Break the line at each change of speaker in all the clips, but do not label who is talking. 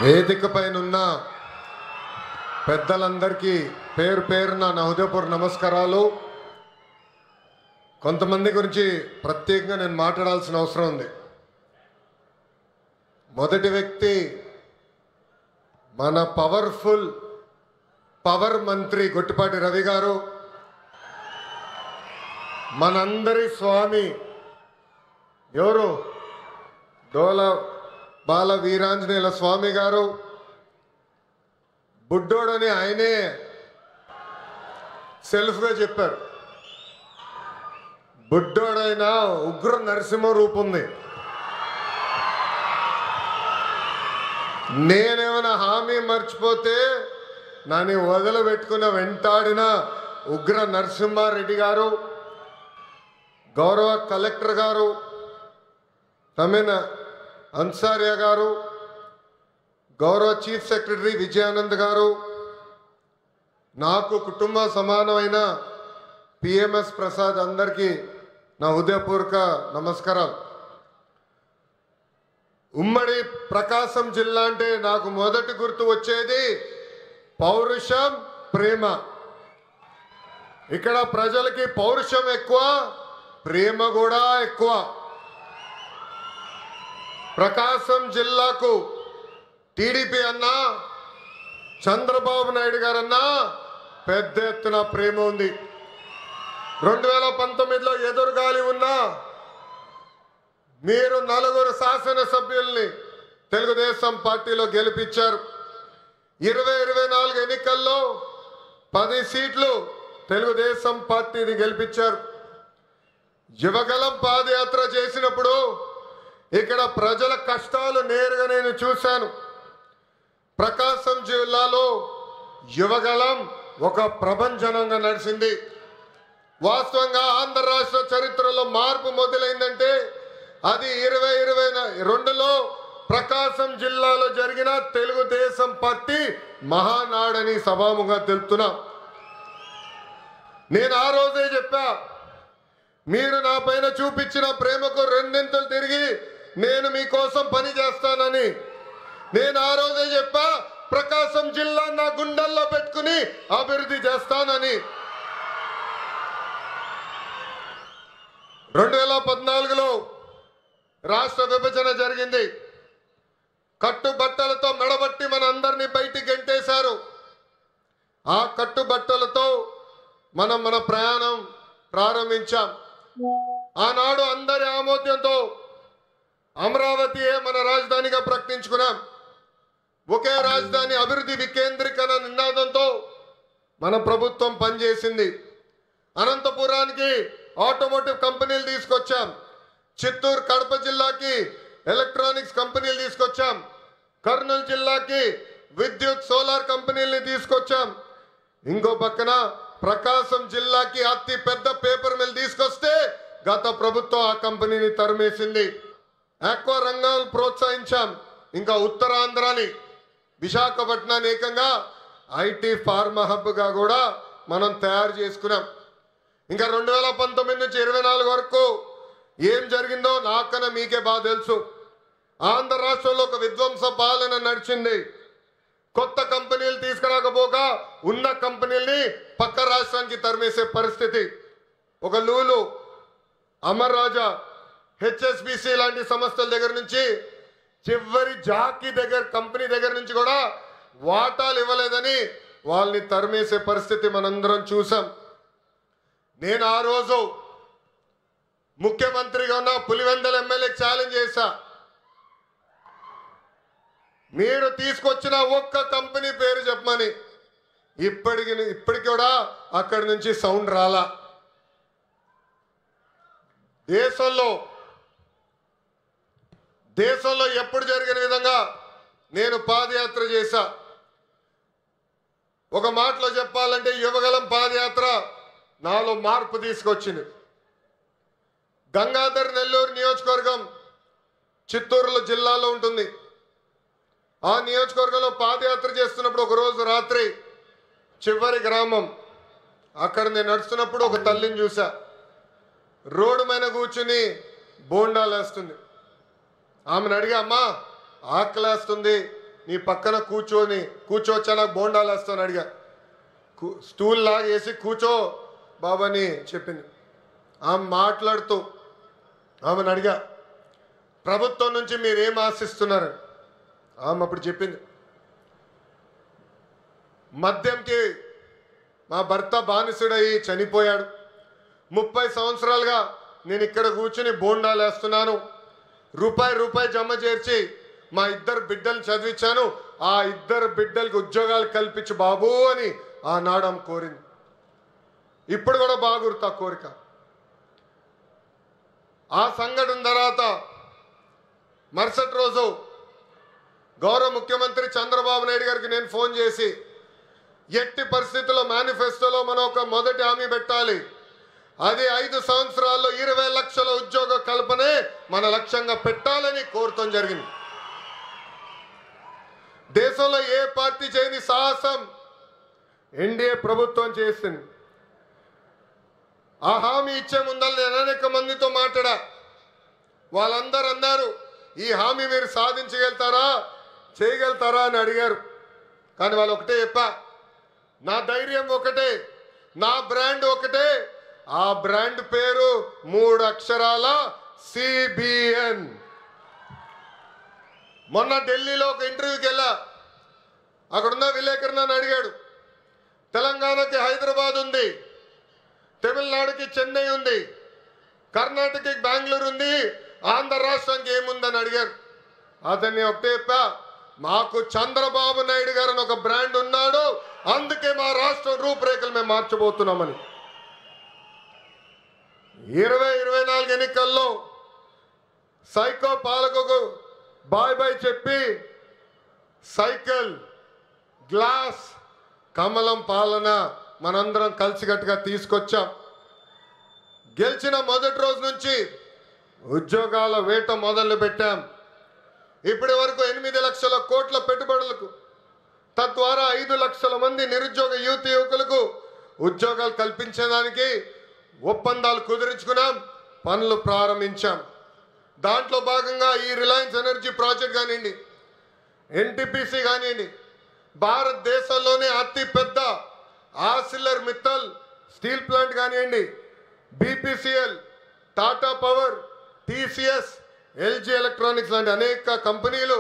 వేదికపైనున్న పెద్దలందరికీ పేరు పేరున నా హృదయపూర్వక నమస్కారాలు. కొంతమంది గురించి ప్రత్యేకంగా నేను మాట్లాడాల్సిన అవసరం ఉంది. మొదటి వ్యక్తి మన పవర్ మంత్రి గొట్టిపాటి రవి గారు, మనందరి స్వామి ఎవరు డోల బాల వీరాంజనేయుల స్వామి గారు. బుడ్డోడని ఆయనే సెల్ఫ్గా చెప్పారు. బుడ్డోడైనా ఉగ్ర నరసింహ రూపం ఉంది. నేనేమైనా హామీ మర్చిపోతే నన్ను వదిలిపెట్టుకున్న వెంటాడిన ఉగ్ర నరసింహారెడ్డి గారు, గౌరవ కలెక్టర్ గారు తమిన అన్సారియా గారు, గౌరవ చీఫ్ సెక్రటరీ విజయానంద్ గారు, నాకు కుటుంబ సమానమైన పిఎంఎస్ ప్రసాద్, అందరికీ నా హృదయపూర్వక నమస్కారాలు. ఉమ్మడి ప్రకాశం జిల్లా అంటే నాకు మొదటి గుర్తు వచ్చేది పౌరుషం, ప్రేమ. ఇక్కడ ప్రజలకి పౌరుషం ఎక్కువ, ప్రేమ కూడా ఎక్కువ. ప్రకాశం జిల్లాకు టీడీపీ అన్నా, చంద్రబాబు నాయుడు గారన్నా పెద్ద ఎత్తున ప్రేమ ఉంది. 2019లో ఎదురుగాలి ఉన్నా మీరు 4 శాసనసభ్యుల్ని తెలుగుదేశం పార్టీలో గెలిపించారు. 2024 ఎన్నికల్లో 10 సీట్లు తెలుగుదేశం పార్టీని గెలిపించారు. యువగలం పాదయాత్ర చేసినప్పుడు ఇక్కడ ప్రజల కష్టాలు నేరుగా నేను చూశాను. ప్రకాశం జిల్లాలో యువగలం ఒక ప్రభంజనంగా నడిచింది. వాస్తవంగా ఆంధ్ర రాష్ట్ర చరిత్రలో మార్పు మొదలైందంటే అది 2022లో ప్రకాశం జిల్లాలో జరిగిన తెలుగుదేశం పార్టీ మహానాడని సభాముగా తెలుపుతున్నా. నేను ఆ రోజే చెప్పా, మీరు నా పైన చూపించిన ప్రేమకు రెండింతలు తిరిగి నేను మీకోసం పని చేస్తానని. నేను ఆ రోజే చెప్పా, ప్రకాశం జిల్లా నా గుండెల్లో పెట్టుకుని అభివృద్ధి చేస్తానని. 2014లో రాష్ట్ర విభజన జరిగింది. కట్టుబట్టలతో మెడబట్టి మన అందరినీ బయటికి గెంటేశారు. ఆ కట్టుబట్టలతో మన ప్రయాణం ప్రారంభించాం. ఆనాడు అందరి ఆమోద్యంతో అమరావతియే మన రాజధానిగా ప్రకటించుకున్నాం. ఒకే రాజధాని అభివృద్ధి వికేంద్రీకరణ నినాదంతో మన ప్రభుత్వం పనిచేసింది. అనంతపురానికి ఆటోమోటివ్ కంపెనీలు తీసుకొచ్చాం. చిత్తూరు కడప జిల్లాకి ఎలక్ట్రానిక్స్ కంపెనీలు తీసుకొచ్చాం. కర్నూలు జిల్లాకి విద్యుత్ సోలార్ కంపెనీలని తీసుకొచ్చాం. ఇంకో పక్కన ప్రకాశం జిల్లాకి అతి పెద్ద పేపర్ మిల్ తీసుకొస్తే గత ప్రభుత్వం ఆ కంపెనీని తరిమేసింది. ఆక్వా రంగాలను ప్రోత్సహించాం. ఇంకా ఉత్తరాంధ్రాని విశాఖపట్నాన్ని ఏకంగా ఐటీ ఫార్మా హబ్గా కూడా మనం తయారు చేసుకున్నాం. ఇంకా 2019 నుంచి 24 వరకు ఏం జరిగిందో నాకన్నా మీకే బాగా తెలుసు. ఆంధ్ర రాష్ట్రంలో ఒక విధ్వంస పాలన నడిచింది. కొత్త కంపెనీలు తీసుకురాకపోగా ఉన్న కంపెనీల్ని పక్క రాష్ట్రానికి తరిమేసే పరిస్థితి. ఒక లూలు, అమర్ రాజా, హెచ్ఎస్బిసి లాంటి సంస్థల దగ్గర నుంచి చివరి జాకీ కంపెనీ దగ్గర నుంచి కూడా వాటాలు ఇవ్వలేదని వాళ్ళని తరిమేసే పరిస్థితి మనందరం చూసాం. నేను ఆ రోజు ముఖ్యమంత్రిగా ఉన్న పులివెందల ఎమ్మెల్యేకి ఛాలెంజ్ చేశా, మీరు తీసుకొచ్చిన ఒక్క కంపెనీ పేరు చెప్పమని. ఇప్పటికి కూడా అక్కడి నుంచి సౌండ్ రాలా. దేశంలో ఎప్పుడు జరిగిన విధంగా నేను పాదయాత్ర చేశా. ఒక మాటలో చెప్పాలంటే యువగలం పాదయాత్ర నాలో మార్పు తీసుకొచ్చింది. గంగాధర్ నెల్లూరు నియోజకవర్గం చిత్తూరు జిల్లాలో ఉంటుంది. ఆ నియోజకవర్గంలో పాదయాత్ర చేస్తున్నప్పుడు ఒకరోజు రాత్రి చివరి గ్రామం అక్కడ నేను నడుస్తున్నప్పుడు ఒక తల్లిని చూసా. రోడ్డు మీద కూర్చుని బోండాలు వేస్తుంది. ఆమెను అడిగా, అమ్మా ఆకలేస్తుంది నీ పక్కన కూర్చోవచ్చా, నాకు బోండాలు వేస్తాను అడిగా. స్టూల్ లాగా వేసి కూర్చో బాబాని చెప్పింది. ఆమె మాట్లాడుతూ ఆమెను అడిగా, ప్రభుత్వం నుంచి మీరేం ఆశిస్తున్నారు? ఆమె అప్పుడు చెప్పింది, మద్యంకి మా భర్త బానిసుడయి చనిపోయాడు. 30 సంవత్సరాలుగా నేను ఇక్కడ కూర్చుని బోండాలు వేస్తున్నాను. రూపాయి జమ చేర్చి మా 2 బిడ్డలు చదివించాను. ఆ 2 బిడ్డలకి ఉద్యోగాలు కల్పించు బాబు అని ఆనాడు ఆమె కోరింది. ఇప్పుడు కూడా బాగా గుర్తు ఆ కోరిక. ఆ సంఘటన తర్వాత మరుసటి రోజు గౌరవ ముఖ్యమంత్రి చంద్రబాబు నాయుడు గారికి నేను ఫోన్ చేసి, ఎట్టి పరిస్థితుల్లో మేనిఫెస్టోలో మనం ఒక మొదటి హామీ పెట్టాలి. అది 5 సంవత్సరాల్లో 20 లక్షల ఉద్యోగ కల్పనే మన లక్ష్యంగా పెట్టాలని కోరటం జరిగింది. దేశంలో ఏ పార్టీ చేయని సాహసం ఎన్డీఏ ప్రభుత్వం చేసింది. ఆ హామీ ఇచ్చే ముందర నేను అనేక మందితో మాట్లాడా. వాళ్ళందరూ అన్నారు, ఈ హామీ మీరు సాధించగలుగుతారా, చేయగలుగుతారా అని అడిగారు. కానీ వాళ్ళు ఒకటే చెప్పా, నా ధైర్యం ఒకటే, నా బ్రాండ్ ఒకటే. ఆ బ్రాండ్ పేరు 3 అక్షరాల CBN. మొన్న ఢిల్లీలో ఒక ఇంటర్వ్యూకి వెళ్ళా. అక్కడున్న విలేకరు నన్ను అడిగాడు, తెలంగాణకి హైదరాబాద్ ఉంది, తమిళనాడుకి చెన్నై ఉంది, కర్ణాటకకి బెంగళూరు ఉంది, ఆంధ్ర రాష్ట్రానికి ఏముందని అడిగారు. అతన్ని ఒకటే చెప్పా, మాకు చంద్రబాబు నాయుడు గారు అని ఒక బ్రాండ్ ఉన్నాడు, అందుకే మా రాష్ట్రం రూపురేఖలు మేము మార్చబోతున్నామని. 2024 ఎన్నికల్లో సైకో పాలకుకు బాయ్ చెప్పి సైకిల్, గ్లాస్, కమలం పాలన మనందరం కలిసికట్టుగా తీసుకొచ్చాం. గెలిచిన మొదటి రోజు నుంచి ఉద్యోగాల వేట మొదలు పెట్టాం. ఇప్పటి వరకు 8 లక్షల కోట్ల పెట్టుబడులకు, తద్వారా 5 లక్షల మంది నిరుద్యోగ యువకులకు ఉద్యోగాలు కల్పించడానికి ఒప్పందాలు కుదుర్చుకున్నాం, పనులు ప్రారంభించాం. దాంట్లో భాగంగా ఈ రిలయన్స్ ఎనర్జీ ప్రాజెక్ట్ కానివ్వండి, NTPC కానివ్వండి, భారతదేశంలోనే అతి పెద్ద ఆర్సిలర్ మిత్తల్ స్టీల్ ప్లాంట్ కానివ్వండి, BPCL, Tata power, TCS, LG electronics లాంటి అనేక కంపెనీలు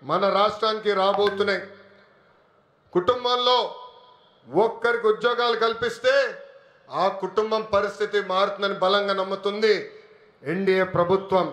మన రాష్ట్రానికి రాబోతున్నాయి. కుటుంబంలో ఒక్కరికి ఉద్యోగాలు కల్పిస్తే ఆ కుటుంబం పరిస్థితి మారుతుందని బలంగా నమ్ముతుంది ఎన్డీఏ ప్రభుత్వం.